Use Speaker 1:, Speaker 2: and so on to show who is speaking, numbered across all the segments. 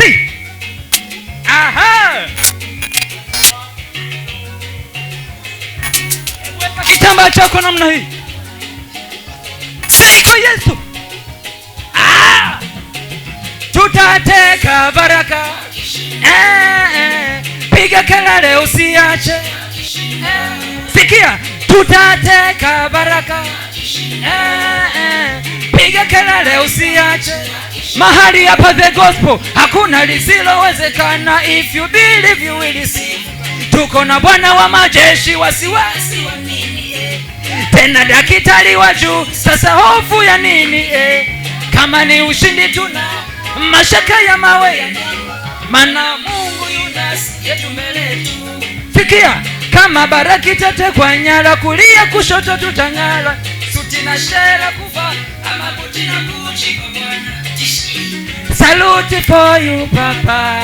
Speaker 1: Si. Aha. Weka kitambaa chako namna hii. Si kwa Yesu. Tutateka baraka. Piga kelele usiache. Sikia, tutateka baraka. Piga kelele usiache. Mahali hapa the gospel hakuna lisilowezekana. If you believe you will receive. Tuko na Bwana wa majeshi, wasiwasi wa nini? Tena daktari wa juu, sasa hofu ya nini? Kama ni ushindi tuna mashaka ya mawe, maana Mungu yunasi yetu mbele tu. Sikia, kama baraki tete kwa nyara, kulia kushoto tutangala. Suti na shela kufa ama buti na kuchi kwa Bwana. Salute for you papa.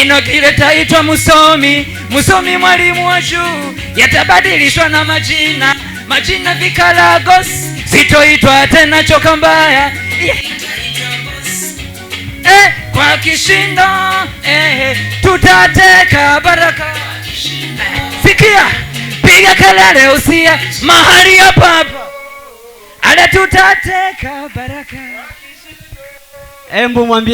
Speaker 1: Inokile taitwa musomi. Musomi mwalimu wa juu. Yatabadilishwa na majina. Majina Vikalagos. Sitoitwa tena choka mbaya. Kwa kishindo. Tutateka baraka. Sikia, piga kelele usia. Mahali hapa hapa. Ale tutateka baraka. Embu mwambie